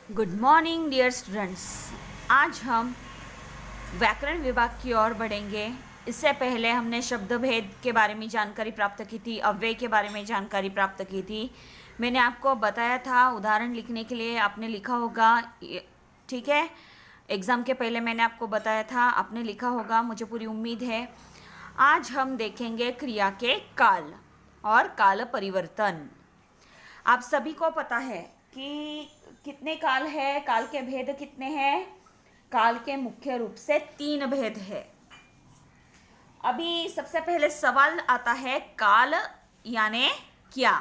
Good morning dear students. आज हम व्याकरण विभाग की ओर बढ़ेंगे। इससे पहले हमने शब्द भेद के बारे में जानकारी प्राप्त की थी, अव्यय के बारे में जानकारी प्राप्त की थी। मैंने आपको बताया था उदाहरण लिखने के लिए आपने लिखा होगा, ठीक है। एग्ज़ाम के पहले मैंने आपको बताया था, आपने लिखा होगा, मुझे पूरी उम्मीद है। आज हम देखेंगे क्रिया के काल और काल परिवर्तन। आप सभी को पता है कि कितने काल है, काल के भेद कितने हैं। काल के मुख्य रूप से 3 भेद है। अभी सबसे पहले सवाल आता है काल यानी क्या।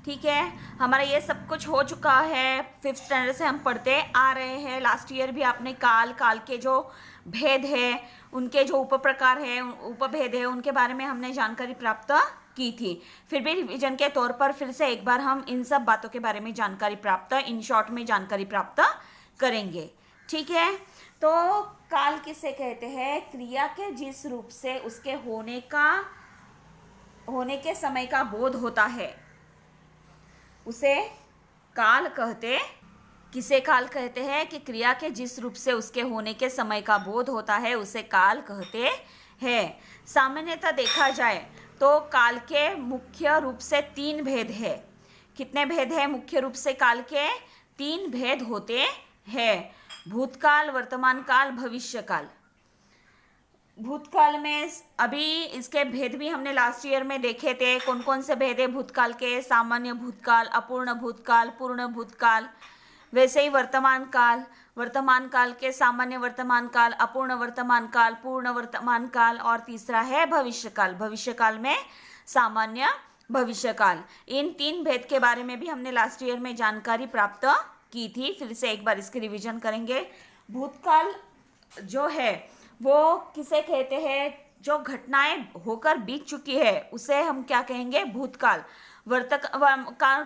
ठीक है, हमारा ये सब कुछ हो चुका है, 5th स्टैंडर्ड से हम पढ़ते आ रहे हैं। लास्ट ईयर भी आपने काल के जो भेद है, उनके जो उपप्रकार है, उपभेद है, उनके बारे में हमने जानकारी प्राप्त की थी। फिर भी रिवीजन के तौर पर फिर से एक बार हम इन सब बातों के बारे में जानकारी प्राप्त, इन शॉर्ट में जानकारी प्राप्त करेंगे। ठीक है, तो काल किसे कहते हैं? क्रिया के जिस रूप से उसके होने के समय का बोध होता है उसे काल कहते। किसे काल कहते हैं? कि क्रिया के जिस रूप से उसके होने के समय का बोध होता है उसे काल कहते हैं। सामान्यतः देखा जाए तो काल के मुख्य रूप से 3 भेद है। कितने भेद है? मुख्य रूप से काल के 3 भेद होते हैं। भूतकाल, वर्तमान काल, भविष्य काल। भूतकाल में अभी इसके भेद भी हमने लास्ट ईयर में देखे थे। कौन कौन से भेद है भूतकाल के? सामान्य भूतकाल, अपूर्ण भूतकाल, पूर्ण भूतकाल। वैसे ही वर्तमान काल के सामान्य वर्तमान काल, अपूर्ण वर्तमान काल, पूर्ण वर्तमान काल, और तीसरा है भविष्य काल। भविष्य काल में सामान्य भविष्य काल। इन 3 भेद के बारे में भी हमने लास्ट ईयर में जानकारी प्राप्त की थी। फिर से एक बार इसकी रिवीजन करेंगे। भूतकाल जो है वो किसे कहते हैं? जो घटनाएं होकर बीत चुकी है उसे हम क्या कहेंगे? भूतकाल।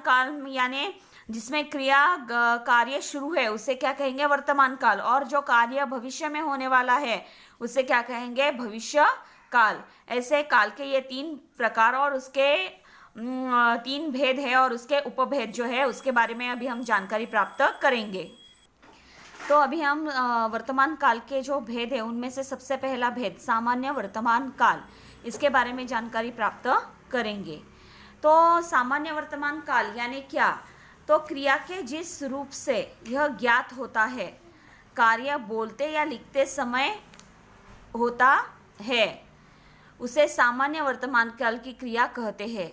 काल यानी जिसमें कार्य शुरू है उसे क्या कहेंगे? वर्तमान काल। और जो कार्य भविष्य में होने वाला है उसे क्या कहेंगे? भविष्य काल। ऐसे काल के ये 3 प्रकार और उसके 3 भेद है, और उसके उपभेद जो है उसके बारे में अभी हम जानकारी प्राप्त करेंगे। तो अभी हम वर्तमान काल के जो भेद है उनमें से सबसे पहला भेद सामान्य वर्तमान काल, इसके बारे में जानकारी प्राप्त करेंगे। तो सामान्य वर्तमान काल यानी क्या? तो क्रिया के जिस रूप से यह ज्ञात होता है, कार्य बोलते या लिखते समय होता है, उसे सामान्य वर्तमान काल की क्रिया कहते हैं।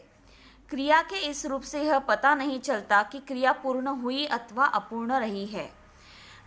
क्रिया के इस रूप से यह पता नहीं चलता कि क्रिया पूर्ण हुई अथवा अपूर्ण रही है।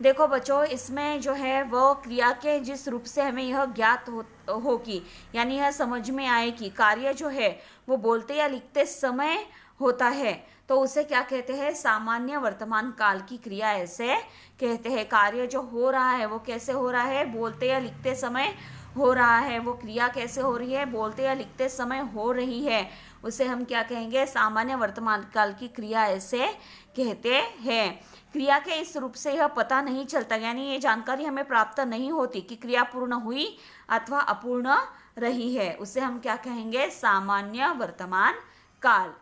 देखो बच्चों, इसमें जो है वो क्रिया के जिस रूप से हमें यह ज्ञात होगी, यानी यह समझ में आए कि कार्य जो है वो बोलते या लिखते समय होता है, तो उसे क्या कहते हैं? सामान्य वर्तमान काल की क्रिया ऐसे कहते हैं। कार्य जो हो रहा है वो कैसे हो रहा है? बोलते या लिखते समय हो रहा है। वो क्रिया कैसे हो रही है? बोलते या लिखते समय हो रही है। उसे हम क्या कहेंगे? सामान्य वर्तमान काल की क्रिया ऐसे कहते हैं। क्रिया के इस रूप से यह पता नहीं चलता, यानी ये जानकारी हमें प्राप्त नहीं होती कि क्रिया पूर्ण हुई अथवा अपूर्ण रही है, उसे हम क्या कहेंगे? सामान्य वर्तमान काल।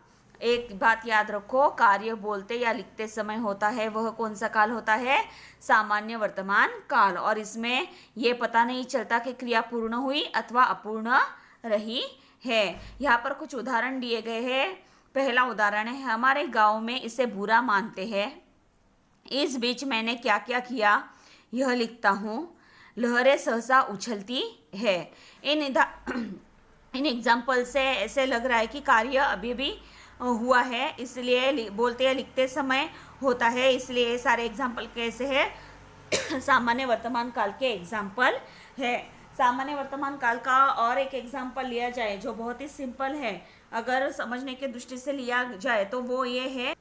एक बात याद रखो, कार्य बोलते या लिखते समय होता है, वह कौन सा काल होता है? सामान्य वर्तमान काल। और इसमें यह पता नहीं चलता कि क्रिया पूर्ण हुई अथवा अपूर्ण रही है। यहाँ पर कुछ उदाहरण दिए गए हैं। पहला उदाहरण है, हमारे गांव में इसे बुरा मानते हैं। इस बीच मैंने क्या क्या किया यह लिखता हूँ। लहरें सहसा उछलती है। इन एग्जाम्पल से ऐसे लग रहा है कि कार्य अभी भी हुआ है, इसलिए बोलते या लिखते समय होता है, इसलिए सारे एग्जाम्पल कैसे है? सामान्य वर्तमान काल के एग्जाम्पल है। सामान्य वर्तमान काल का और एक एग्जाम्पल लिया जाए जो बहुत ही सिंपल है, अगर समझने के दृष्टि से लिया जाए तो वो ये है,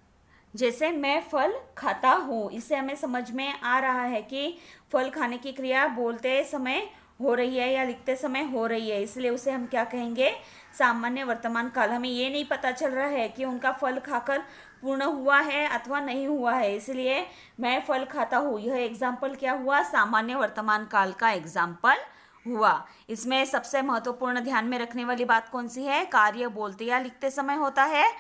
जैसे मैं फल खाता हूँ। इससे हमें समझ में आ रहा है कि फल खाने की क्रिया बोलते समय हो रही है या लिखते समय हो रही है, इसलिए उसे हम क्या कहेंगे? सामान्य वर्तमान काल। हमें ये नहीं पता चल रहा है कि उनका फल खाकर पूर्ण हुआ है अथवा नहीं हुआ है, इसलिए मैं फल खाता हूँ। यह एग्जाम्पल क्या हुआ? सामान्य वर्तमान काल का एग्जाम्पल हुआ। इसमें सबसे महत्वपूर्ण ध्यान में रखने वाली बात कौन सी है? कार्य बोलते या लिखते समय होता है,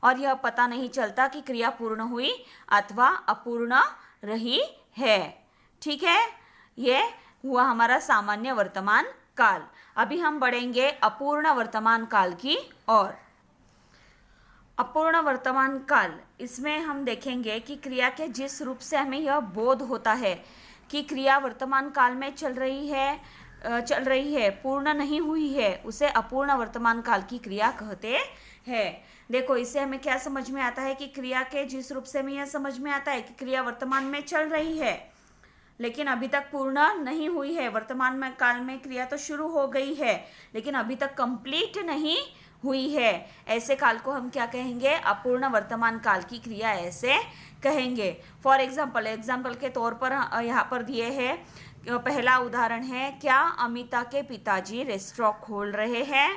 और यह पता नहीं चलता कि क्रिया पूर्ण हुई अथवा अपूर्ण रही है। ठीक है, ये हुआ हमारा सामान्य वर्तमान काल। अभी हम बढ़ेंगे अपूर्ण वर्तमान काल की ओर। अपूर्ण वर्तमान काल, इसमें हम देखेंगे कि क्रिया के जिस रूप से हमें यह बोध होता है कि क्रिया वर्तमान काल में चल रही है, पूर्ण नहीं हुई है, उसे अपूर्ण वर्तमान काल की क्रिया कहते हैं। देखो, इससे हमें क्या समझ में आता है कि क्रिया के जिस रूप से हमें यह समझ में आता है कि क्रिया वर्तमान में चल रही है लेकिन अभी तक पूर्ण नहीं हुई है। वर्तमान में काल में क्रिया तो शुरू हो गई है लेकिन अभी तक कंप्लीट नहीं हुई है, ऐसे काल को हम क्या कहेंगे? अपूर्ण वर्तमान काल की क्रिया ऐसे कहेंगे। फॉर एग्जाम्पल के तौर पर यहाँ पर दिए हैं। पहला उदाहरण है, क्या अमिता के पिताजी रेस्टोरेंट खोल रहे हैं?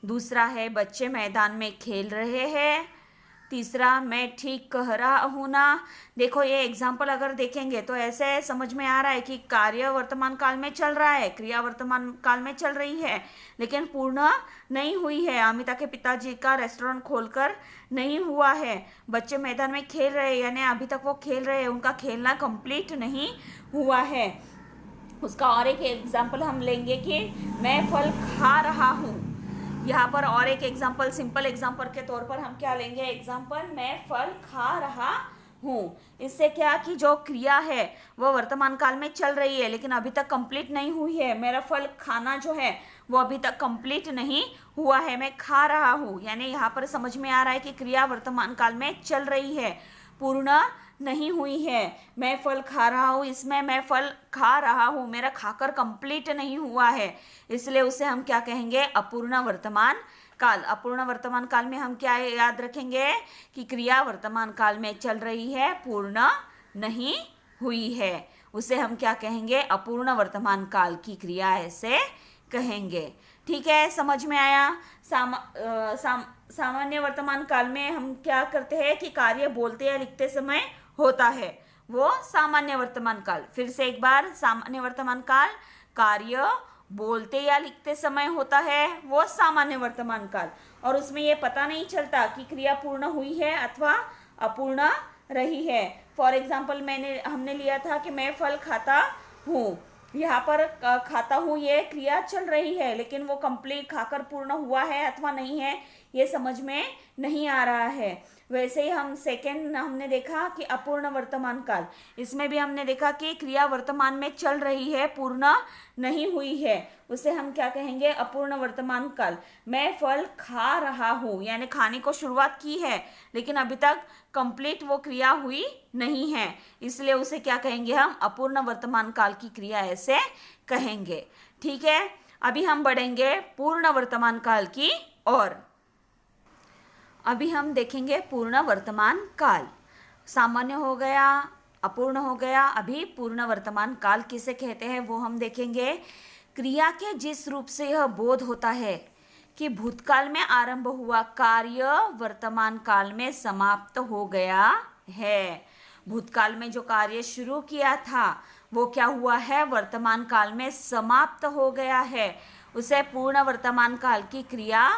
दूसरा है, बच्चे मैदान में खेल रहे हैं। तीसरा, मैं ठीक कह रहा हूँ ना? देखो, ये एग्जाम्पल अगर देखेंगे तो ऐसे समझ में आ रहा है कि कार्य वर्तमान काल में चल रहा है, क्रिया वर्तमान काल में चल रही है लेकिन पूर्ण नहीं हुई है। अमिता के पिताजी का रेस्टोरेंट खोलकर नहीं हुआ है। बच्चे मैदान में खेल रहे हैं, यानी अभी तक वो खेल रहे हैं, उनका खेलना कंप्लीट नहीं हुआ है। उसका और एक एग्जाम्पल हम लेंगे कि मैं फल खा रहा हूँ। यहाँ पर और एक एग्जाम्पल, सिंपल एग्जाम्पल के तौर पर हम क्या लेंगे? एग्जाम्पल, मैं फल खा रहा हूँ। इससे क्या कि जो क्रिया है वो वर्तमान काल में चल रही है लेकिन अभी तक कंप्लीट नहीं हुई है। मेरा फल खाना जो है वो अभी तक कंप्लीट नहीं हुआ है, मैं खा रहा हूँ, यानी यहाँ पर समझ में आ रहा है कि क्रिया वर्तमान काल में चल रही है, पूर्ण नहीं हुई है। मैं फल खा रहा हूँ, इसमें मैं फल खा रहा हूँ, मेरा खाकर कंप्लीट नहीं हुआ है, इसलिए उसे हम क्या कहेंगे? अपूर्ण वर्तमान काल। अपूर्ण वर्तमान काल में हम क्या याद रखेंगे? कि क्रिया वर्तमान काल में चल रही है, पूर्ण नहीं हुई है, उसे हम क्या कहेंगे? अपूर्ण वर्तमान काल की क्रिया ऐसे कहेंगे। ठीक है, समझ में आया? सामान्य वर्तमान काल में हम क्या करते हैं कि कार्य बोलते या लिखते समय होता है, वो सामान्य वर्तमान काल। फिर से एक बार, सामान्य वर्तमान काल कार्य बोलते या लिखते समय होता है, वो सामान्य वर्तमान काल, और उसमें ये पता नहीं चलता कि क्रिया पूर्ण हुई है अथवा अपूर्ण रही है। फॉर एग्जाम्पल, हमने लिया था कि मैं फल खाता हूँ। यहाँ पर खाता हूँ ये क्रिया चल रही है लेकिन वो कंप्लीट खाकर पूर्ण हुआ है अथवा नहीं है ये समझ में नहीं आ रहा है। वैसे ही हम सेकेंड हमने देखा कि अपूर्ण वर्तमान काल, इसमें भी हमने देखा कि क्रिया वर्तमान में चल रही है, पूर्ण नहीं हुई है, उसे हम क्या कहेंगे? अपूर्ण वर्तमान काल। मैं फल खा रहा हूँ, यानी खाने को शुरुआत की है लेकिन अभी तक कंप्लीट वो क्रिया हुई नहीं है, इसलिए उसे क्या कहेंगे? हम अपूर्ण वर्तमान काल की क्रिया ऐसे कहेंगे। ठीक है, अभी हम बढ़ेंगे पूर्ण वर्तमान काल की ओर। अभी हम देखेंगे पूर्ण वर्तमान काल। सामान्य हो गया, अपूर्ण हो गया, अभी पूर्ण वर्तमान काल किसे कहते हैं वो हम देखेंगे। क्रिया के जिस रूप से यह बोध होता है कि भूतकाल में आरंभ हुआ कार्य वर्तमान काल में समाप्त हो गया है। भूतकाल में जो कार्य शुरू किया था वो क्या हुआ है? वर्तमान काल में समाप्त हो गया है, उसे पूर्ण वर्तमान काल की क्रिया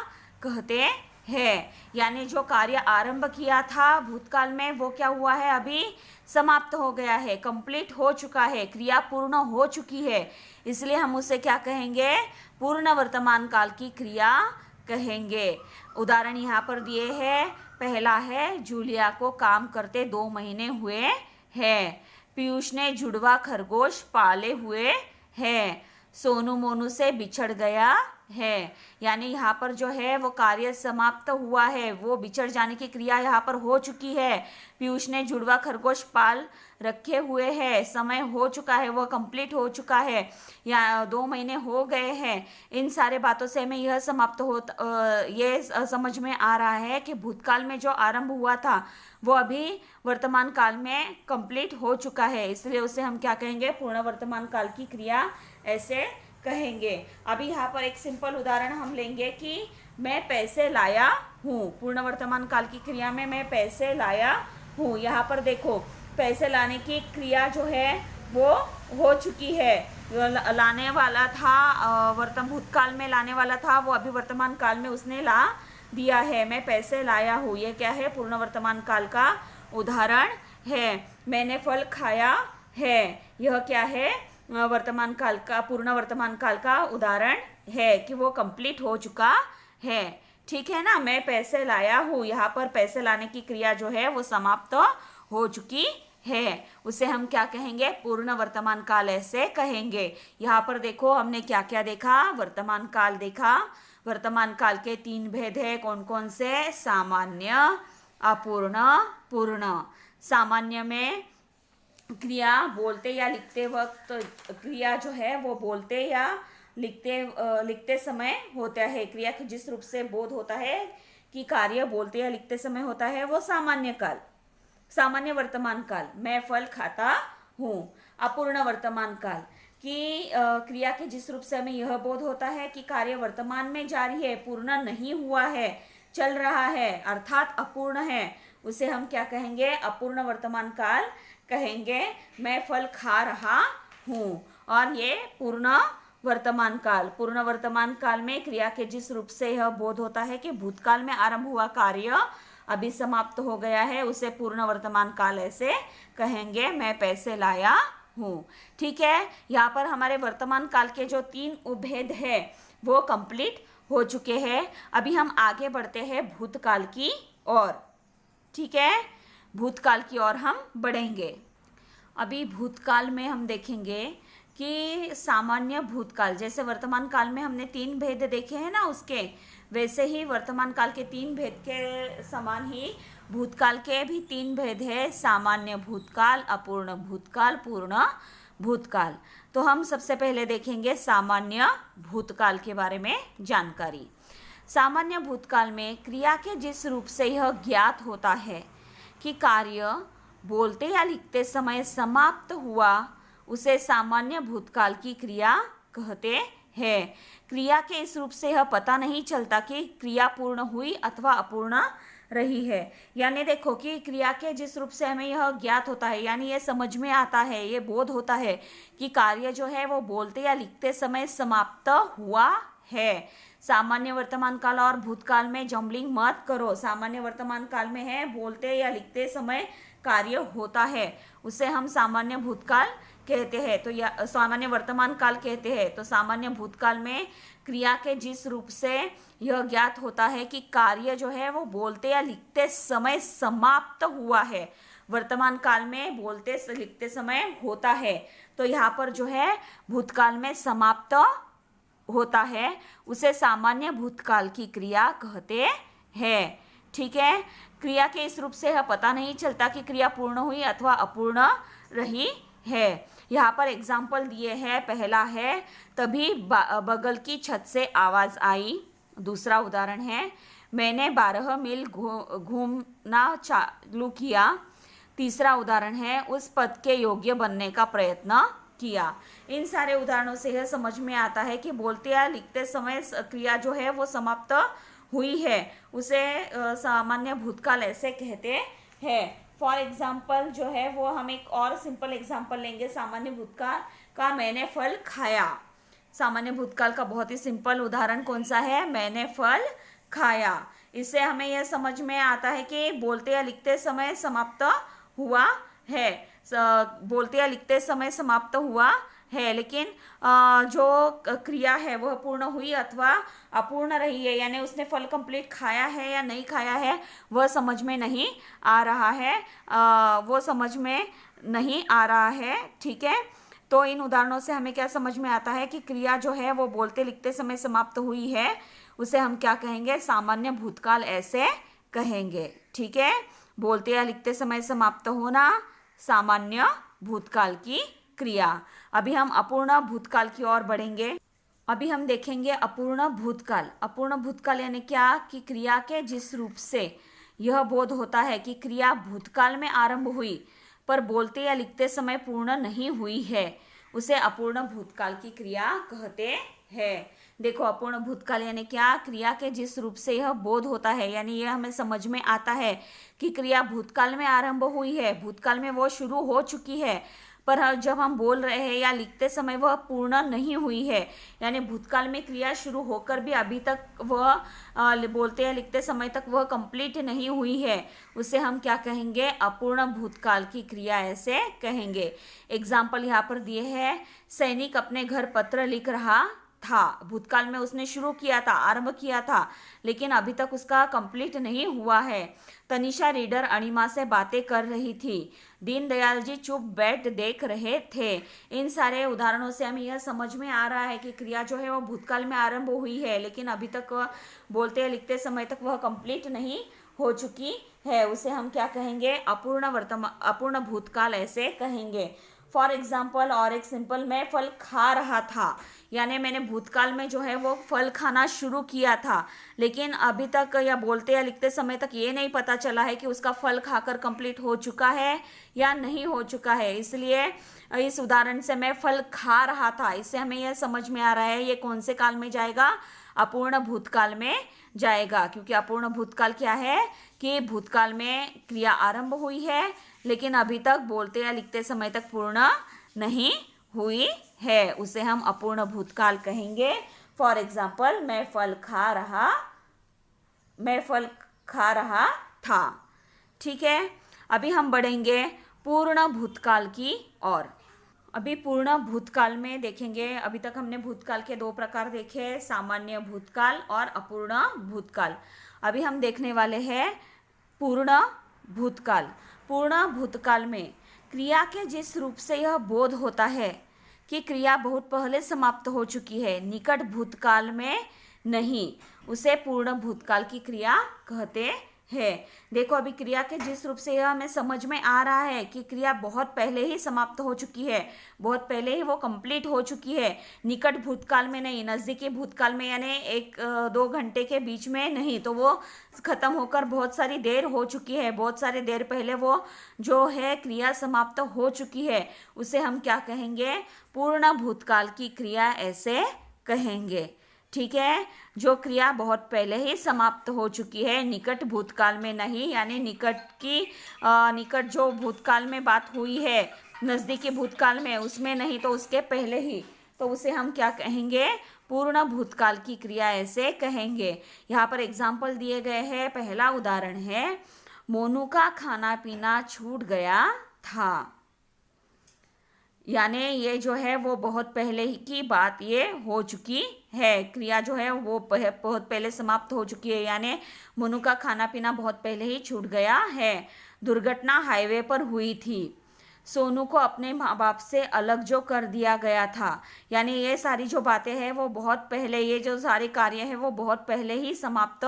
कहते है। यानी जो कार्य आरंभ किया था भूतकाल में वो क्या हुआ है? अभी समाप्त हो गया है, कंप्लीट हो चुका है, क्रिया पूर्ण हो चुकी है, इसलिए हम उसे क्या कहेंगे? पूर्ण वर्तमान काल की क्रिया कहेंगे। उदाहरण यहाँ पर दिए हैं। पहला है, जूलिया को काम करते 2 महीने हुए हैं। पीयूष ने जुड़वा खरगोश पाले हुए हैं। सोनू मोनू से बिछड़ गया है। यानी यहाँ पर जो है वो कार्य समाप्त हुआ है, वो बिछड़ जाने की क्रिया यहाँ पर हो चुकी है। पीयूष ने जुड़वा खरगोश पाल रखे हुए हैं, समय हो चुका है, वो कंप्लीट हो चुका है, या 2 महीने हो गए हैं। इन सारे बातों से हमें यह ये समझ में आ रहा है कि भूतकाल में जो आरंभ हुआ था वो अभी वर्तमान काल में कंप्लीट हो चुका है, इसलिए उसे हम क्या कहेंगे? पूर्ण वर्तमान काल की क्रिया ऐसे कहेंगे। अभी यहाँ पर एक सिंपल उदाहरण हम लेंगे कि मैं पैसे लाया हूँ। पूर्ण वर्तमान काल की क्रिया में मैं पैसे लाया हूँ। यहाँ पर देखो, पैसे लाने की क्रिया जो है वो हो चुकी है। लाने वाला था, भूतकाल में लाने वाला था, वो अभी वर्तमान काल में उसने ला दिया है। मैं पैसे लाया हूँ, ये क्या है, पूर्ण वर्तमान काल का उदाहरण है। मैंने फल खाया है, यह क्या है, वर्तमान काल का, पूर्ण वर्तमान काल का उदाहरण है कि वो कंप्लीट हो चुका है। ठीक है ना। मैं पैसे लाया हूँ, यहाँ पर पैसे लाने की क्रिया जो है वो समाप्त हो चुकी है, उसे हम क्या कहेंगे, पूर्ण वर्तमान काल ऐसे कहेंगे। यहाँ पर देखो हमने क्या क्या देखा, वर्तमान काल देखा। वर्तमान काल के 3 भेद है, कौन कौन से, सामान्य, अपूर्ण, पूर्ण। सामान्य में क्रिया बोलते या लिखते वक्त, क्रिया जो है वो बोलते या लिखते समय होता है। क्रिया की जिस रूप से बोध होता है कि कार्य बोलते या लिखते समय होता है वो सामान्य काल, सामान्य वर्तमान काल। मैं फल खाता हूँ। अपूर्ण वर्तमान काल कि क्रिया के जिस रूप से हमें यह बोध होता है कि कार्य वर्तमान में जारी है, पूर्ण नहीं हुआ है, चल रहा है, अर्थात अपूर्ण है, उसे हम क्या कहेंगे, अपूर्ण वर्तमान काल कहेंगे। मैं फल खा रहा हूँ। और ये पूर्ण वर्तमान काल, पूर्ण वर्तमान काल में क्रिया के जिस रूप से यह बोध होता है कि भूतकाल में आरंभ हुआ कार्य अभी समाप्त हो गया है, उसे पूर्ण वर्तमान काल ऐसे कहेंगे। मैं पैसे लाया हूँ। ठीक है। यहाँ पर हमारे वर्तमान काल के जो 3 उपभेद है वो कंप्लीट हो चुके हैं। अभी हम आगे बढ़ते हैं भूतकाल की ओर। ठीक है, भूतकाल की ओर हम बढ़ेंगे। अभी भूतकाल में हम देखेंगे कि सामान्य भूतकाल, जैसे वर्तमान काल में हमने 3 भेद देखे हैं ना उसके, वैसे ही वर्तमान काल के 3 भेद के समान ही भूतकाल के भी 3 भेद है, सामान्य भूतकाल, अपूर्ण भूतकाल, पूर्ण भूतकाल। तो हम सबसे पहले देखेंगे सामान्य भूतकाल के बारे में जानकारी। सामान्य भूतकाल में क्रिया के जिस रूप से यह ज्ञात होता है कि कार्य बोलते या लिखते समय समाप्त हुआ, उसे सामान्य भूतकाल की क्रिया कहते हैं। क्रिया के इस रूप से यह पता नहीं चलता कि क्रिया पूर्ण हुई अथवा अपूर्ण रही है। यानी देखो कि क्रिया के जिस रूप से हमें यह ज्ञात होता है, यानी यह समझ में आता है, ये बोध होता है कि कार्य जो है वो बोलते या लिखते समय समाप्त हुआ है। सामान्य वर्तमान काल और भूतकाल में जम्बलिंग मत करो। सामान्य वर्तमान काल में है बोलते या लिखते समय कार्य होता है, उसे हम सामान्य भूतकाल कहते हैं। तो या सामान्य वर्तमान काल कहते हैं। तो सामान्य भूतकाल में क्रिया के जिस रूप से यह ज्ञात होता है कि कार्य जो है वो बोलते या लिखते समय समाप्त हुआ है, वर्तमान काल में बोलते लिखते समय होता है। तो यहाँ पर जो है भूतकाल में समाप्त होता है, उसे सामान्य भूतकाल की क्रिया कहते हैं। ठीक है। क्रिया के इस रूप से यह पता नहीं चलता कि क्रिया पूर्ण हुई अथवा अपूर्ण रही है। यहाँ पर एग्जाम्पल दिए हैं। पहला है तभी बगल की छत से आवाज आई। दूसरा उदाहरण है मैंने 12 मील घूमना चालू किया। तीसरा उदाहरण है उस पद के योग्य बनने का प्रयत्न किया। इन सारे उदाहरणों से यह समझ में आता है कि बोलते या लिखते समय क्रिया जो है वो समाप्त हुई है, उसे सामान्य भूतकाल ऐसे कहते हैं। फॉर एग्जाम्पल जो है वो हम एक और सिंपल एग्जाम्पल लेंगे सामान्य भूतकाल का। मैंने फल खाया। सामान्य भूतकाल का बहुत ही सिंपल उदाहरण कौन सा है, मैंने फल खाया। इससे हमें यह समझ में आता है कि बोलते या लिखते समय समाप्त हुआ है, बोलते या लिखते समय समाप्त हुआ है, लेकिन जो क्रिया है वह पूर्ण हुई अथवा अपूर्ण रही है, यानी उसने फल कंप्लीट खाया है या नहीं खाया है वह समझ में नहीं आ रहा है, वो समझ में नहीं आ रहा है। ठीक है। तो इन उदाहरणों से हमें क्या समझ में आता है कि क्रिया जो है वो बोलते लिखते समय समाप्त हुई है, उसे हम क्या कहेंगे, सामान्य भूतकाल ऐसे कहेंगे। ठीक है। बोलते या लिखते समय समाप्त होना, सामान्य भूतकाल की क्रिया। अभी हम अपूर्ण भूतकाल की ओर बढ़ेंगे। अभी हम देखेंगे अपूर्ण भूतकाल। अपूर्ण भूतकाल यानी क्या, कि क्रिया के जिस रूप से यह बोध होता है कि क्रिया भूतकाल में आरंभ हुई पर बोलते या लिखते समय पूर्ण नहीं हुई है, उसे अपूर्ण भूतकाल की क्रिया कहते हैं। देखो अपूर्ण भूतकाल यानी क्या, क्रिया के जिस रूप से यह बोध होता है, यानी यह हमें समझ में आता है कि क्रिया भूतकाल में आरंभ हुई है, भूतकाल में वो शुरू हो चुकी है, पर जब हम बोल रहे हैं या लिखते समय वह पूर्ण नहीं हुई है, यानी भूतकाल में क्रिया शुरू होकर भी अभी तक वह बोलते या लिखते समय तक वह कंप्लीट नहीं हुई है, उसे हम क्या कहेंगे? अपूर्ण भूतकाल की क्रिया ऐसे कहेंगे। एग्जाम्पल यहाँ पर दिए हैं, सैनिक अपने घर पत्र लिख रहा था। भूतकाल में उसने शुरू किया था, आरंभ किया था, लेकिन अभी तक उसका कंप्लीट नहीं हुआ है। तनिषा रीडर अनिमा से बातें कर रही थी। दीनदयाल जी चुप बैठ देख रहे थे। इन सारे उदाहरणों से हमें यह समझ में आ रहा है कि क्रिया जो है वो भूतकाल में आरंभ हुई है, लेकिन अभी तक बोलते लिखते समय तक वह कंप्लीट नहीं हो चुकी है। उसे हम क्या कहेंगे? अपूर्ण भूतकाल ऐसे कहेंगे। फॉर एग्जाम्पल, और एक सिंपल, मैं फल खा रहा था, यानी मैंने भूतकाल में जो है वो फल खाना शुरू किया था, लेकिन अभी तक या बोलते या लिखते समय तक ये नहीं पता चला है कि उसका फल खाकर कंप्लीट हो चुका है या नहीं हो चुका है। इसलिए इस उदाहरण से मैं फल खा रहा था, इससे हमें यह समझ में आ रहा है ये कौन से काल में जाएगा? अपूर्ण भूतकाल में जाएगा, क्योंकि अपूर्ण भूतकाल क्या है कि भूतकाल में क्रिया आरंभ हुई है, लेकिन अभी तक बोलते या लिखते समय तक पूर्ण नहीं हुई है, उसे हम अपूर्ण भूतकाल कहेंगे। फॉर एग्जाम्पल, मैं फल खा रहा था। ठीक है, अभी हम बढ़ेंगे पूर्ण भूतकाल की ओर। अभी पूर्ण भूतकाल में देखेंगे, अभी तक हमने भूतकाल के दो प्रकार देखे, सामान्य भूतकाल और अपूर्ण भूतकाल। अभी हम देखने वाले हैं पूर्ण भूतकाल। पूर्ण भूतकाल में क्रिया के जिस रूप से यह बोध होता है कि क्रिया बहुत पहले समाप्त हो चुकी है, निकट भूतकाल में नहीं, उसे पूर्ण भूतकाल की क्रिया कहते है। देखो, अभी क्रिया के जिस रूप से यह हमें समझ में आ रहा है कि क्रिया बहुत पहले ही समाप्त हो चुकी है, बहुत पहले ही वो कंप्लीट हो चुकी है, निकट भूतकाल में नहीं, नज़दीकी भूतकाल में, यानी 1-2 घंटे के बीच में नहीं, तो वो खत्म होकर बहुत सारी देर हो चुकी है, बहुत सारी देर पहले वो जो है क्रिया समाप्त हो चुकी है, उसे हम क्या कहेंगे? पूर्ण भूतकाल की क्रिया ऐसे कहेंगे। ठीक है, जो क्रिया बहुत पहले ही समाप्त हो चुकी है, निकट भूतकाल में नहीं, यानी निकट जो भूतकाल में बात हुई है, नज़दीकी भूतकाल में, उसमें नहीं, तो उसके पहले ही, तो उसे हम क्या कहेंगे? पूर्ण भूतकाल की क्रिया ऐसे कहेंगे। यहाँ पर एग्जाम्पल दिए गए हैं। पहला उदाहरण है, मोनू का खाना पीना छूट गया था, यानी ये जो है वो बहुत पहले ही की बात ये हो चुकी है, क्रिया जो है वो बहुत पहले समाप्त हो चुकी है, यानी मोनू का खाना पीना बहुत पहले ही छूट गया है। दुर्घटना हाईवे पर हुई थी। सोनू को अपने माँ बाप से अलग जो कर दिया गया था, यानी ये सारी जो बातें हैं वो बहुत पहले, ये जो सारे कार्य है वो बहुत पहले ही समाप्त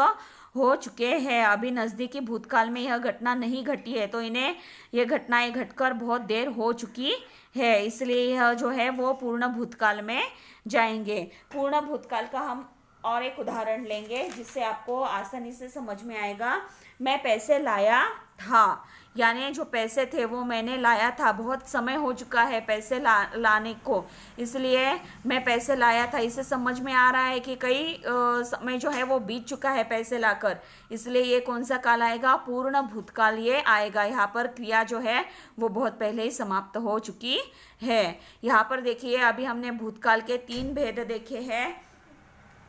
हो चुके हैं। अभी नज़दीकी भूतकाल में यह घटना नहीं घटी है, तो इन्हें ये घटनाएं घटकर बहुत देर हो चुकी है, इसलिए यह जो है वो पूर्ण भूतकाल में जाएंगे। पूर्ण भूतकाल का हम और एक उदाहरण लेंगे जिससे आपको आसानी से समझ में आएगा। मैं पैसे लाया था, यानी जो पैसे थे वो मैंने लाया था, बहुत समय हो चुका है पैसे लाने को, इसलिए मैं पैसे लाया था। इसे समझ में आ रहा है कि कई समय जो है वो बीत चुका है पैसे लाकर, इसलिए ये कौन सा काल आएगा? पूर्ण भूतकाल ये आएगा। यहाँ पर क्रिया जो है वो बहुत पहले ही समाप्त हो चुकी है। यहाँ पर देखिए, अभी हमने भूतकाल के 3 भेद देखे हैं,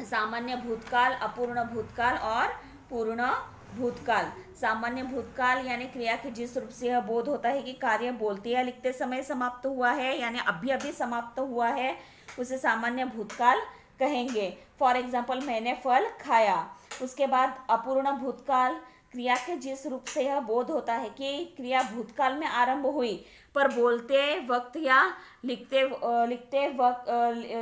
सामान्य भूतकाल, अपूर्ण भूतकाल और पूर्ण भूतकाल। सामान्य भूतकाल यानी क्रिया के जिस रूप से यह बोध होता है कि कार्य बोलते या लिखते समय समाप्त हुआ है, यानी अभी अभी समाप्त हुआ है, उसे सामान्य भूतकाल कहेंगे। फॉर एग्जाम्पल, मैंने फल खाया। उसके बाद अपूर्ण भूतकाल, क्रिया के जिस रूप से यह बोध होता है कि क्रिया भूतकाल में आरंभ हुई, पर बोलते वक्त या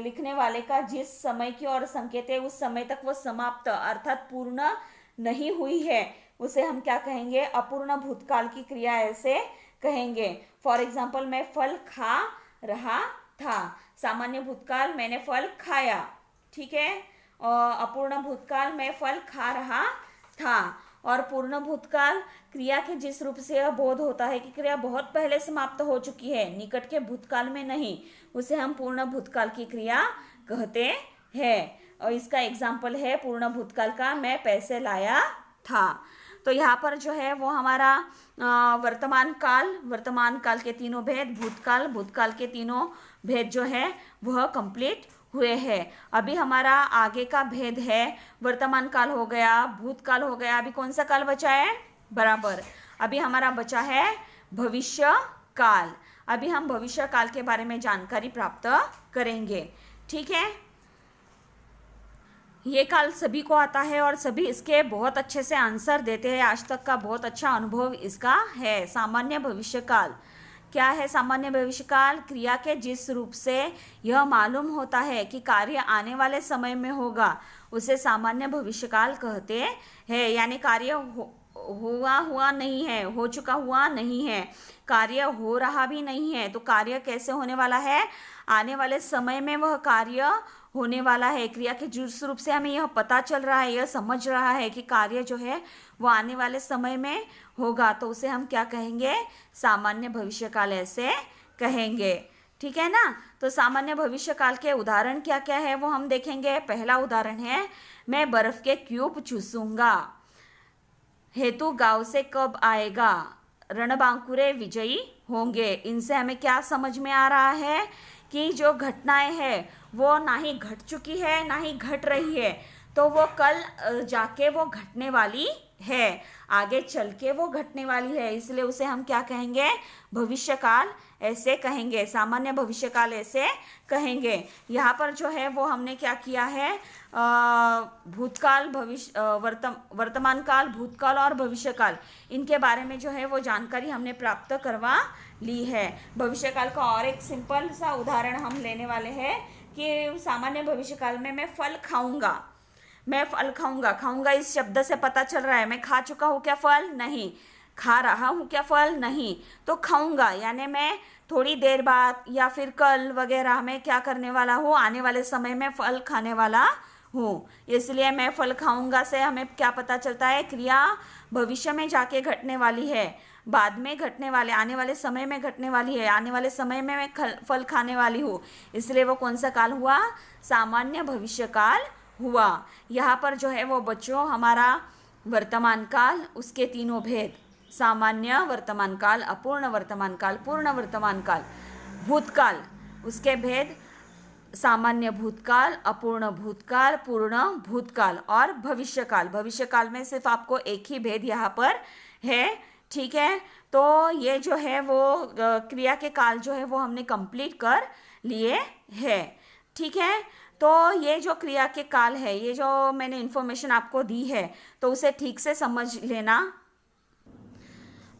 लिखने वाले का जिस समय की ओर संकेत है उस समय तक वो समाप्त अर्थात पूर्ण नहीं हुई है, उसे हम क्या कहेंगे? अपूर्ण भूतकाल की क्रिया ऐसे कहेंगे। फॉर एग्जाम्पल, मैं फल खा रहा था। सामान्य भूतकाल, मैंने फल खाया। ठीक है, अपूर्ण भूतकाल, मैं फल खा रहा था। और पूर्ण भूतकाल, क्रिया के जिस रूप से यह बोध होता है कि क्रिया बहुत पहले समाप्त हो चुकी है, निकट के भूतकाल में नहीं, उसे हम पूर्ण भूतकाल की क्रिया कहते हैं। और इसका एग्जाम्पल है पूर्ण भूतकाल का, मैं पैसे लाया था। तो यहाँ पर जो है वो हमारा वर्तमान काल के तीनों भेद, भूतकाल के तीनों भेद जो है वह कंप्लीट हुए हैं। अभी हमारा आगे का भेद है, वर्तमान काल हो गया, भूतकाल हो गया, अभी कौन सा काल बचा है? बराबर, अभी हमारा बचा है भविष्य काल। अभी हम भविष्य काल के बारे में जानकारी प्राप्त करेंगे। ठीक है, ये काल सभी को आता है और सभी इसके बहुत अच्छे से आंसर देते हैं। आज तक का बहुत अच्छा अनुभव इसका है। सामान्य भविष्य काल क्या है? सामान्य भविष्य काल क्रिया के जिस रूप से यह मालूम होता है कि कार्य आने वाले समय में होगा उसे सामान्य भविष्य काल कहते हैं। यानी कार्य हुआ नहीं है, हो चुका हुआ नहीं है, कार्य हो रहा भी नहीं है, तो कार्य कैसे होने वाला है? आने वाले समय में वह कार्य होने वाला है। क्रिया के जिस रूप से हमें यह पता चल रहा है, यह समझ रहा है कि कार्य जो है वो आने वाले समय में होगा, तो उसे हम क्या कहेंगे? सामान्य भविष्य काल ऐसे कहेंगे। ठीक है ना। तो सामान्य भविष्य काल के उदाहरण क्या क्या है वो हम देखेंगे। पहला उदाहरण है, मैं बर्फ के क्यूब चूसूंगा। हेतु गांव से कब आएगा? रणबांकुरे विजयी होंगे। इनसे हमें क्या समझ में आ रहा है कि जो घटनाएं हैं वो ना ही घट चुकी है ना ही घट रही है, तो वो कल जाके वो घटने वाली है, आगे चल के वो घटने वाली है, इसलिए उसे हम क्या कहेंगे? भविष्य काल ऐसे कहेंगे, सामान्य भविष्य काल ऐसे कहेंगे। यहाँ पर जो है वो हमने क्या किया है, भूतकाल, वर्तमान काल, भूतकाल और भविष्य काल, इनके बारे में जो है वो जानकारी हमने प्राप्त करवा ली है। भविष्य काल का और एक सिंपल सा उदाहरण हम लेने वाले हैं कि सामान्य भविष्य काल में मैं फल खाऊंगा। खाऊंगा इस शब्द से पता चल रहा है मैं खा चुका हूँ क्या फल? नहीं। खा रहा हूँ क्या फल? नहीं। तो खाऊंगा यानी मैं थोड़ी देर बाद या फिर कल वगैरह में क्या करने वाला हूँ? आने वाले समय में फल खाने वाला हूँ, इसलिए मैं फल खाऊंगा से हमें क्या पता चलता है? क्रिया भविष्य में जाके घटने वाली है, बाद में घटने वाले, आने वाले समय में घटने वाली है, आने वाले समय में मैं फल खाने वाली हूँ, इसलिए वो कौन सा काल हुआ? सामान्य भविष्य काल हुआ। यहाँ पर जो है वो बच्चों हमारा वर्तमान काल, उसके तीनों भेद, सामान्य वर्तमान काल, अपूर्ण वर्तमान काल, पूर्ण वर्तमान काल, भूतकाल, उसके भेद सामान्य भूतकाल, अपूर्ण भूतकाल, पूर्ण भूतकाल और भविष्य काल। भविष्य काल में सिर्फ आपको एक ही भेद यहाँ पर है। ठीक है, तो ये जो है वो क्रिया के काल जो है वो हमने कंप्लीट कर लिए हैं। ठीक है, तो ये जो क्रिया के काल है, ये जो मैंने इन्फॉर्मेशन आपको दी है तो उसे ठीक से समझ लेना।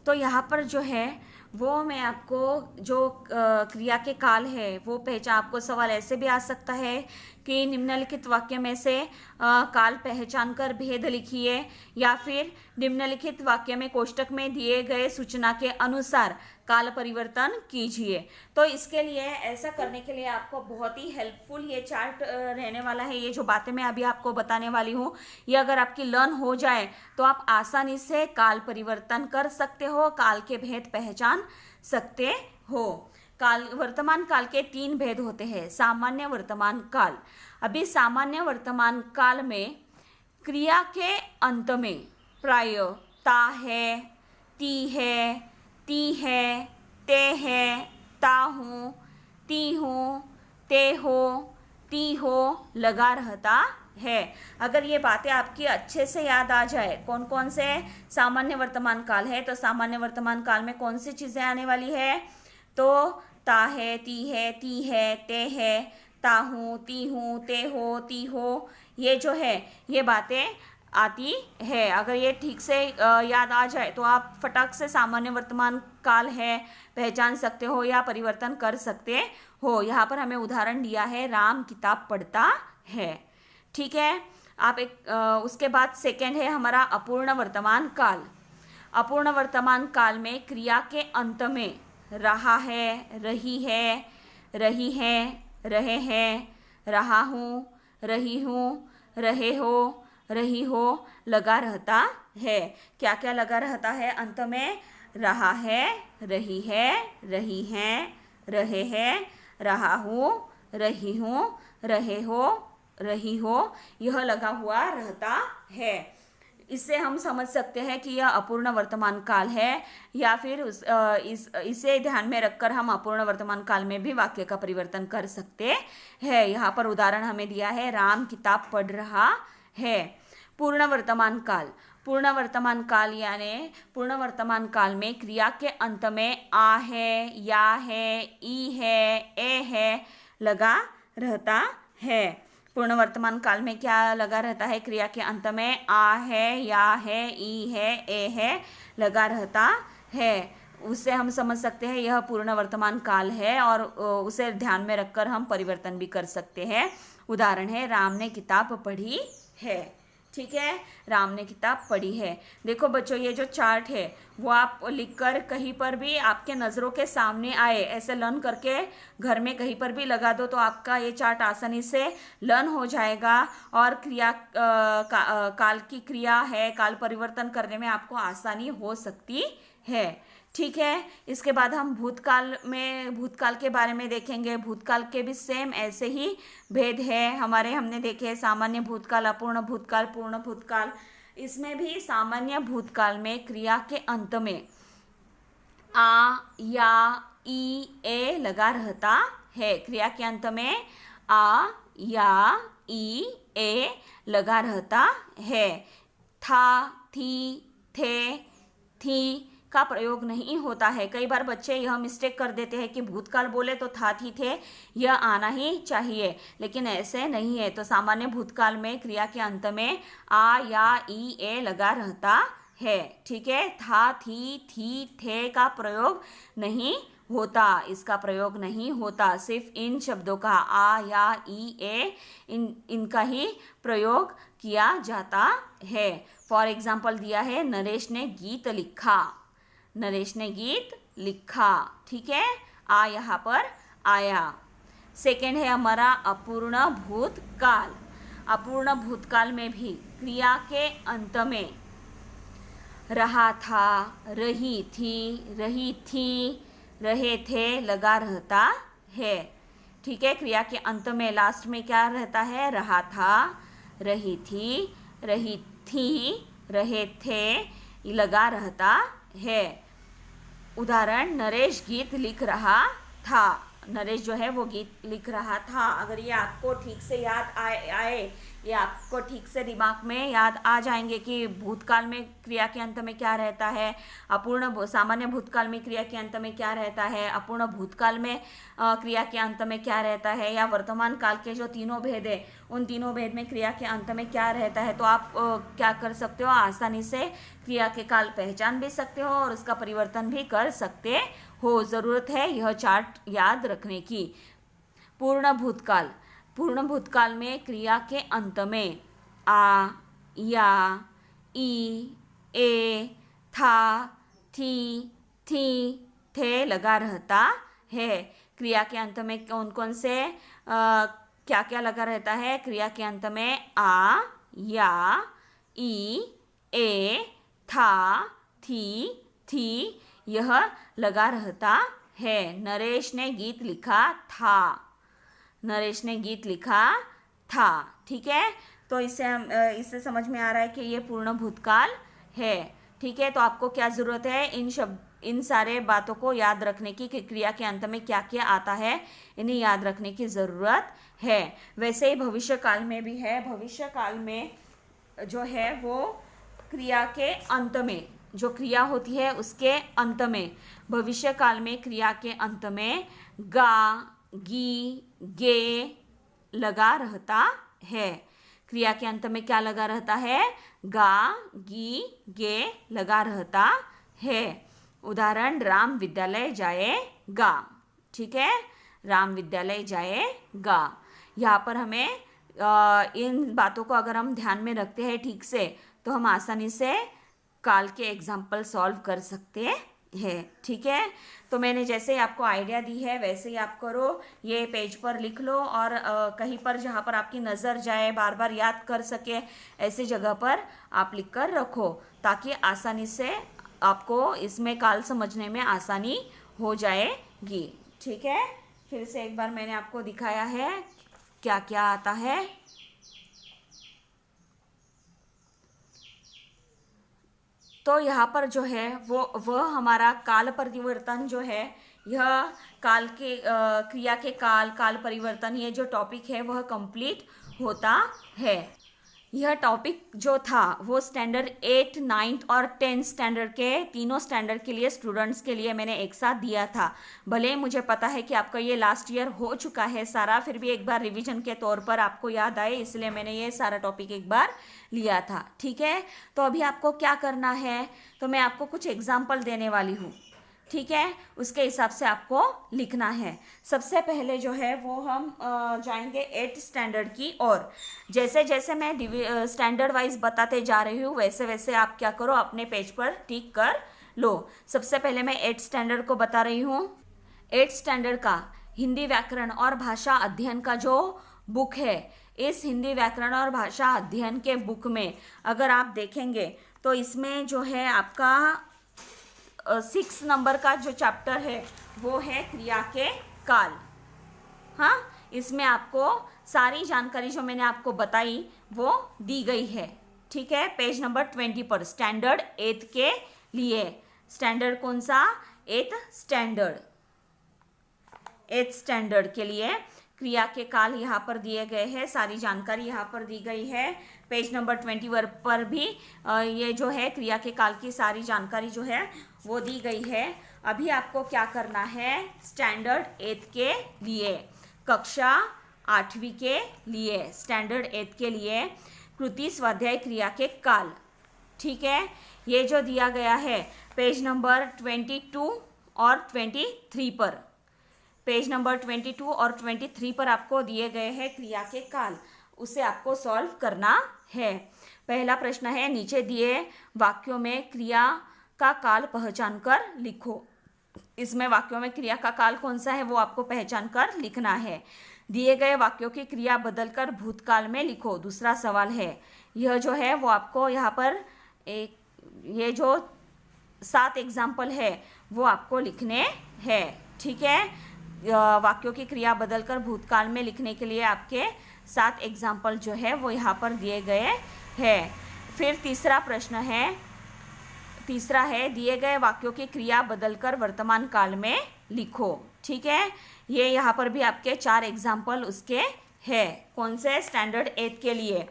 तो यहाँ पर जो है वो मैं आपको जो क्रिया के काल है वो पहचान, आपको सवाल ऐसे भी आ सकता है कि निम्नलिखित वाक्य में से काल पहचान कर भेद लिखिए, या फिर निम्नलिखित वाक्य में कोष्टक में दिए गए सूचना के अनुसार काल परिवर्तन कीजिए। तो इसके लिए, ऐसा करने के लिए आपको बहुत ही हेल्पफुल ये चार्ट रहने वाला है। ये जो बातें मैं अभी आपको बताने वाली हूँ, ये अगर आपकी लर्न हो जाए तो आप आसानी से काल परिवर्तन कर सकते हो, काल के भेद पहचान सकते हो। वर्तमान काल के 3 भेद होते हैं। सामान्य वर्तमान काल, अभी सामान्य वर्तमान काल में क्रिया के अंत में प्राय ता है, ती है, ती है, ते है, ता हूँ, ती हूँ, ते हो, ती हो लगा रहता है। अगर ये बातें आपकी अच्छे से याद आ जाए, कौन कौन से सामान्य वर्तमान काल है, तो सामान्य वर्तमान काल में कौन सी चीज़ें आने वाली है? तो ता है, ती है, ती है, ते है, ता हूँ, ती हूँ, ते हो, ती हो, ये जो है ये बातें आती है। अगर ये ठीक से याद आ जाए तो आप फटाक से सामान्य वर्तमान काल है पहचान सकते हो या परिवर्तन कर सकते हो। यहाँ पर हमें उदाहरण दिया है, राम किताब पढ़ता है। ठीक है, आप उसके बाद सेकेंड है हमारा अपूर्ण वर्तमान काल। अपूर्ण वर्तमान काल में क्रिया के अंत में रहा है, रही है, रही है, रहे हैं, रहा हूँ, रही हूँ, रहे हो, रही हो लगा रहता है। क्या क्या लगा रहता है अंत में? रहा है, रही है, रही हैं, रहे हैं, रहा हूँ, रही हूँ, रहे हो, रही हो, यह लगा हुआ रहता है। इससे हम समझ सकते हैं कि यह अपूर्ण वर्तमान काल है, या फिर इसे ध्यान में रखकर हम अपूर्ण वर्तमान काल में भी वाक्य का परिवर्तन कर सकते हैं। यहाँ पर उदाहरण हमें दिया है, राम किताब पढ़ रहा है। पूर्ण वर्तमान काल, पूर्ण वर्तमान काल यानी पूर्ण वर्तमान काल में क्रिया के अंत में आ है, या है, ई है, ए है लगा रहता है। पूर्ण वर्तमान काल में क्या लगा रहता है? क्रिया के अंत में आ है, या है, ई है, ए है लगा रहता है। उससे हम समझ सकते हैं यह पूर्ण वर्तमान काल है, और उसे ध्यान में रखकर हम परिवर्तन भी कर सकते हैं। उदाहरण है, राम ने किताब पढ़ी है। ठीक है, राम ने किताब पढ़ी है। देखो बच्चों, ये जो चार्ट है वो आप लिखकर कहीं पर भी आपके नज़रों के सामने आए ऐसे लर्न करके घर में कहीं पर भी लगा दो, तो आपका ये चार्ट आसानी से लर्न हो जाएगा, और काल की क्रिया है, काल परिवर्तन करने में आपको आसानी हो सकती है। ठीक है, इसके बाद हम भूतकाल के बारे में देखेंगे। भूतकाल के भी सेम ऐसे ही भेद है हमारे, हमने देखे सामान्य भूतकाल, अपूर्ण भूतकाल, पूर्ण भूतकाल। इसमें भी सामान्य भूतकाल में क्रिया के अंत में आ, या, ई, ए लगा रहता है। क्रिया के अंत में आ, या, ई, ए लगा रहता है। था, थी, थे, थी का प्रयोग नहीं होता है। कई बार बच्चे यह मिस्टेक कर देते हैं कि भूतकाल बोले तो था, थी, थे यह आना ही चाहिए, लेकिन ऐसे नहीं है। तो सामान्य भूतकाल में क्रिया के अंत में आ, या, ई, ए लगा रहता है। ठीक है, था, थी, थे का प्रयोग नहीं होता, इसका प्रयोग नहीं होता। सिर्फ इन शब्दों का आ, या, ई, ए इनका ही प्रयोग किया जाता है। फॉर एग्जाम्पल दिया है, नरेश ने गीत लिखा। नरेश ने गीत लिखा। ठीक है, आ यहाँ पर आया। सेकेंड है हमारा अपूर्ण भूतकाल। अपूर्ण भूतकाल में भी क्रिया के अंत में रहा था, रही थी, रहे थे लगा रहता है। ठीक है, क्रिया के अंत में लास्ट में क्या रहता है? रहा था, रही थी, रहे थे लगा रहता है। उदाहरण, नरेश गीत लिख रहा था। नरेश जो है वो गीत लिख रहा था। अगर ये आपको ठीक से याद आए, ये आपको ठीक से दिमाग में याद आ जाएंगे कि भूतकाल में क्रिया के अंत में क्या रहता है, सामान्य भूतकाल में क्रिया के अंत में क्या रहता है, अपूर्ण भूतकाल में क्रिया के अंत में क्या रहता है, या वर्तमान काल के जो तीनों भेद है उन तीनों भेद में क्रिया के अंत में क्या रहता है, तो आप क्या कर सकते हो? आसानी से क्रिया के काल पहचान भी सकते हो और उसका परिवर्तन भी कर सकते हो। ज़रूरत है यह चार्ट याद रखने की। पूर्ण भूतकाल, पूर्ण भूतकाल में क्रिया के अंत में आ, या, ई, ए, था, थी, थे लगा रहता है। क्रिया के अंत में कौन कौन से क्या क्या लगा रहता है? क्रिया के अंत में आ, या, ई, ए, था, थी यह लगा रहता है। नरेश ने गीत लिखा था। नरेश ने गीत लिखा था। ठीक है, तो इससे समझ में आ रहा है कि ये पूर्ण भूतकाल है। ठीक है, तो आपको क्या ज़रूरत है? इन सारे बातों को याद रखने की कि क्रिया के अंत में क्या क्या आता है, इन्हें याद रखने की ज़रूरत है। वैसे ही भविष्य काल में भी है। भविष्य काल में जो है वो क्रिया के अंत में, जो क्रिया होती है उसके अंत में, भविष्य काल में क्रिया के अंत में गा, गी, गे लगा रहता है। क्रिया के अंत में क्या लगा रहता है? गा, गी, गे लगा रहता है। उदाहरण, राम विद्यालय जाएगा। ठीक है, राम विद्यालय जाएगा। यहाँ पर हमें इन बातों को अगर हम ध्यान में रखते हैं ठीक से, तो हम आसानी से काल के एग्जाम्पल सॉल्व कर सकते हैं। ठीक है, तो मैंने जैसे आपको आइडिया दी है वैसे ही आप करो। ये पेज पर लिख लो, और कहीं पर जहाँ पर आपकी नज़र जाए, बार बार याद कर सके, ऐसी जगह पर आप लिख कर रखो, ताकि आसानी से आपको इसमें काल समझने में आसानी हो जाएगी। ठीक है, फिर से एक बार मैंने आपको दिखाया है क्या क्या आता है। तो यहाँ पर जो है वह हमारा काल परिवर्तन जो है, यह काल के क्रिया के काल परिवर्तन, ये जो टॉपिक है वह कंप्लीट होता है। यह टॉपिक जो था वो स्टैंडर्ड 8, 9 और 10 स्टैंडर्ड के तीनों स्टैंडर्ड के लिए स्टूडेंट्स के लिए मैंने एक साथ दिया था। भले ही मुझे पता है कि आपका ये लास्ट ईयर हो चुका है सारा, फिर भी एक बार रिवीजन के तौर पर आपको याद आए इसलिए मैंने ये सारा टॉपिक एक बार लिया था। ठीक है, तो अभी आपको क्या करना है, तो मैं आपको कुछ एग्जाम्पल देने वाली हूँ। ठीक है, उसके हिसाब से आपको लिखना है। सबसे पहले जो है वो हम जाएंगे 8 स्टैंडर्ड की और जैसे जैसे मैं स्टैंडर्ड वाइज बताते जा रही हूँ वैसे वैसे आप क्या करो, अपने पेज पर टिक कर लो। सबसे पहले मैं 8 स्टैंडर्ड को बता रही हूँ। 8 स्टैंडर्ड का हिंदी व्याकरण और भाषा अध्ययन का जो बुक है, इस हिंदी व्याकरण और भाषा अध्ययन के बुक में अगर आप देखेंगे तो इसमें जो है आपका 6 नंबर का जो चैप्टर है वो है क्रिया के काल। हाँ, इसमें आपको सारी जानकारी जो मैंने आपको बताई वो दी गई है। ठीक है, पेज नंबर 20 पर स्टैंडर्ड 8 के लिए। स्टैंडर्ड कौन सा? 8 स्टैंडर्ड। 8 स्टैंडर्ड के लिए क्रिया के काल यहाँ पर दिए गए हैं, सारी जानकारी यहाँ पर दी गई है। पेज नंबर 21 पर भी ये जो है क्रिया के काल की सारी जानकारी जो है वो दी गई है। अभी आपको क्या करना है, स्टैंडर्ड 8 के लिए, कक्षा 8वीं के लिए, स्टैंडर्ड 8 के लिए कृति स्वाध्याय क्रिया के काल। ठीक है, ये जो दिया गया है पेज नंबर 22 और 23 पर, पेज नंबर 22 और 23 पर आपको दिए गए हैं क्रिया के काल, उसे आपको सॉल्व करना है। पहला प्रश्न है, नीचे दिए वाक्यों में क्रिया का काल पहचान कर लिखो। इसमें वाक्यों में क्रिया का काल कौन सा है वो आपको पहचान कर लिखना है। दिए गए वाक्यों की क्रिया बदलकर भूतकाल में लिखो। दूसरा सवाल है, यह जो है वो आपको यहाँ पर ये जो 7 एग्जाम्पल है वो आपको लिखने हैं। ठीक है, वाक्यों की क्रिया बदलकर भूतकाल में लिखने के लिए आपके 7 एग्जाम्पल जो है वो यहाँ पर दिए गए हैं। फिर तीसरा प्रश्न है, तीसरा है, दिए गए वाक्यों की क्रिया बदलकर वर्तमान काल में लिखो। ठीक है, ये यहाँ पर भी आपके 4 एग्जाम्पल उसके हैं। कौन से? स्टैंडर्ड 8 के लिए।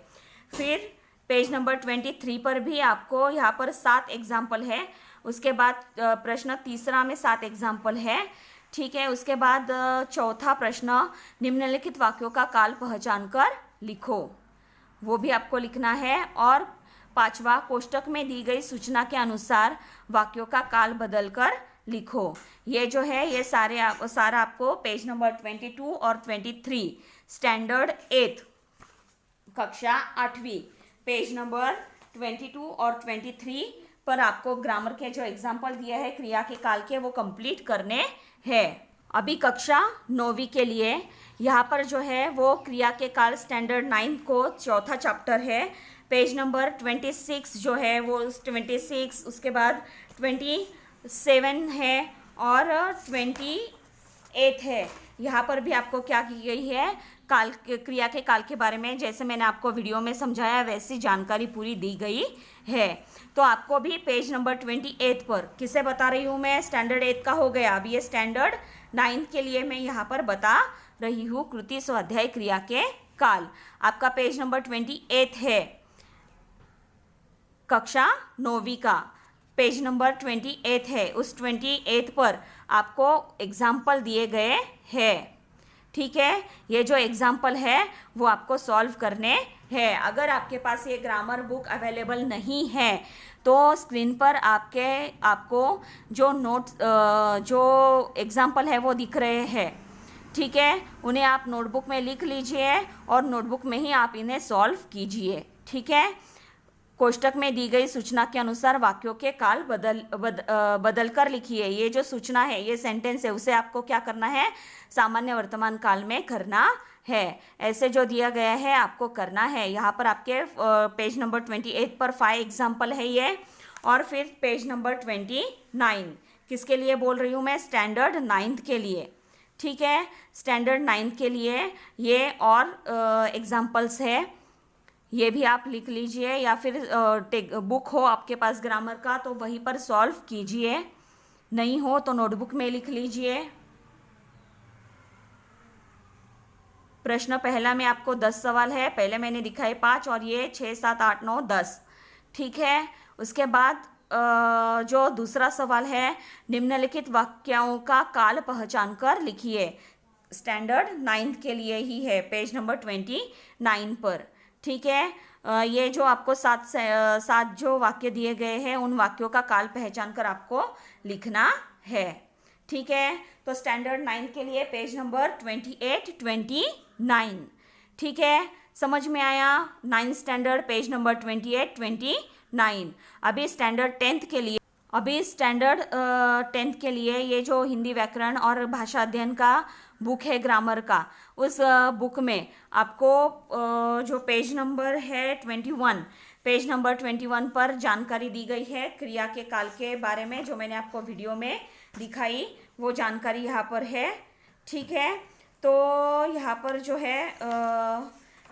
फिर पेज नंबर 23 पर भी आपको यहाँ पर 7 एग्जाम्पल है। उसके बाद प्रश्न तीसरा में 7 एग्जाम्पल है। ठीक है, उसके बाद चौथा प्रश्न, निम्नलिखित वाक्यों का काल पहचान कर लिखो, वो भी आपको लिखना है। और पांचवा, कोष्टक में दी गई सूचना के अनुसार वाक्यों का काल बदलकर लिखो। ये जो है ये सारा आपको पेज नंबर 22 और 23 स्टैंडर्ड 8 कक्षा 8वीं पेज नंबर 22 और 23 पर आपको ग्रामर के जो एग्जाम्पल दिए हैं क्रिया के काल के वो कंप्लीट करने हैं। अभी कक्षा 9वीं के लिए यहाँ पर जो है वो क्रिया के काल स्टैंडर्ड 9 को चौथा चैप्टर है। पेज नंबर 26 जो है वो 26, उसके बाद 27 है और 28 है। यहाँ पर भी आपको क्या की गई है, काल क्रिया के काल के बारे में जैसे मैंने आपको वीडियो में समझाया वैसी जानकारी पूरी दी गई है। तो आपको भी पेज नंबर 28 पर, किसे बता रही हूँ मैं, स्टैंडर्ड 8 का हो गया। अभी ये स्टैंडर्ड 9 के लिए मैं यहाँ पर बता रही हूँ कृति स्वाध्याय क्रिया के काल। आपका पेज नंबर 28 है, कक्षा 9वीं का पेज नंबर 28 है। उस 28 पर आपको एग्जाम्पल दिए गए हैं। ठीक है, ये जो एग्जाम्पल है वो आपको सॉल्व करने हैं। अगर आपके पास ये ग्रामर बुक अवेलेबल नहीं है तो स्क्रीन पर आपको जो जो एग्जाम्पल है वो दिख रहे हैं। ठीक है, उन्हें आप नोटबुक में लिख लीजिए और नोटबुक में ही आप इन्हें सॉल्व कीजिए। ठीक है, कोष्टक में दी गई सूचना के अनुसार वाक्यों के काल बदल कर लिखिए। ये जो सूचना है, ये सेंटेंस है, उसे आपको क्या करना है, सामान्य वर्तमान काल में करना है। ऐसे जो दिया गया है आपको करना है। यहाँ पर आपके पेज नंबर 28 पर 5 एग्जाम्पल है ये। और फिर पेज नंबर 29 किसके लिए बोल रही हूँ मैं, स्टैंडर्ड 9 के लिए। ठीक है, स्टैंडर्ड 9 के लिए ये और एग्जाम्पल्स है। ये भी आप लिख लीजिए, या फिर बुक हो आपके पास ग्रामर का तो वहीं पर सॉल्व कीजिए, नहीं हो तो नोटबुक में लिख लीजिए। प्रश्न पहला में आपको 10 सवाल है, पहले मैंने दिखाए 5 और ये 6, 7, 8, 9, 10। ठीक है, उसके बाद जो दूसरा सवाल है, निम्नलिखित वाक्यों का काल पहचान कर लिखिए। स्टैंडर्ड 9th के लिए ही है, पेज नंबर 29 पर। ठीक है, ये जो आपको सात जो वाक्य दिए गए हैं उन वाक्यों का काल पहचान कर आपको लिखना है। ठीक है, तो स्टैंडर्ड 9 के लिए पेज नंबर 28, 29। ठीक है, समझ में आया? 9 स्टैंडर्ड पेज नंबर 28, 29। अभी स्टैंडर्ड 10th के लिए ये जो हिंदी व्याकरण और भाषा अध्ययन का बुक है ग्रामर का, उस बुक में आपको जो पेज नंबर है 21, पेज नंबर 21 पर जानकारी दी गई है क्रिया के काल के बारे में, जो मैंने आपको वीडियो में दिखाई, वो जानकारी यहाँ पर है। ठीक है, तो यहाँ पर जो है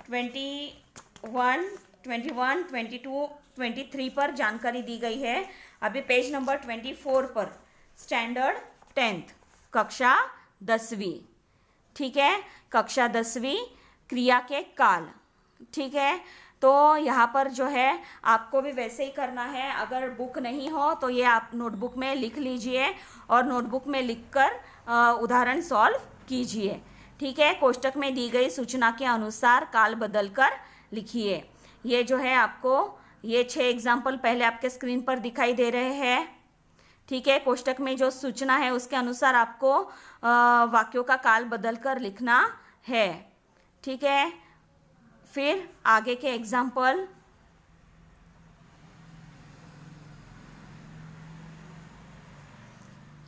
21, 22, 23 पर जानकारी दी गई है। अभी पेज नंबर 24 पर स्टैंडर्ड 10th कक्षा 10वीं। ठीक है, कक्षा 10वीं क्रिया के काल। ठीक है, तो यहाँ पर जो है आपको भी वैसे ही करना है। अगर बुक नहीं हो तो ये आप नोटबुक में लिख लीजिए और नोटबुक में लिखकर उदाहरण सॉल्व कीजिए। ठीक है, कोष्टक में दी गई सूचना के अनुसार काल बदलकर लिखिए। ये जो है आपको ये 6 एग्जाम्पल पहले आपके स्क्रीन पर दिखाई दे रहे हैं। ठीक है, कोष्टक में जो सूचना है उसके अनुसार आपको वाक्यों का काल बदलकर लिखना है। ठीक है, फिर आगे के एग्जाम्पल,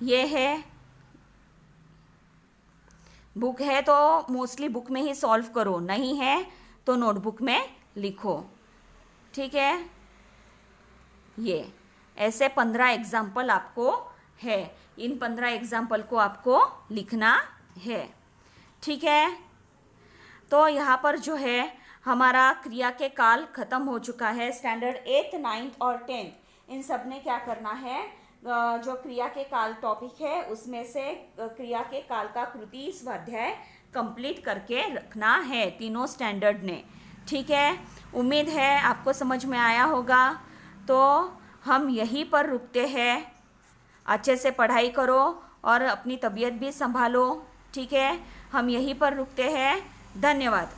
ये है बुक है तो मोस्टली बुक में ही सॉल्व करो, नहीं है तो नोटबुक में लिखो। ठीक है, ये ऐसे 15 एग्जाम्पल आपको है, इन 15 एग्जाम्पल को आपको लिखना है। ठीक है, तो यहाँ पर जो है हमारा क्रिया के काल खत्म हो चुका है। स्टैंडर्ड 8th, 9th और 10th इन सब ने क्या करना है, जो क्रिया के काल टॉपिक है उसमें से क्रिया के काल का कृति स्वाध्याय कंप्लीट करके रखना है, तीनों स्टैंडर्ड ने। ठीक है, उम्मीद है आपको समझ में आया होगा। तो हम यहीं पर रुकते हैं। अच्छे से पढ़ाई करो और अपनी तबीयत भी संभालो। ठीक है, हम यहीं पर रुकते हैं। धन्यवाद।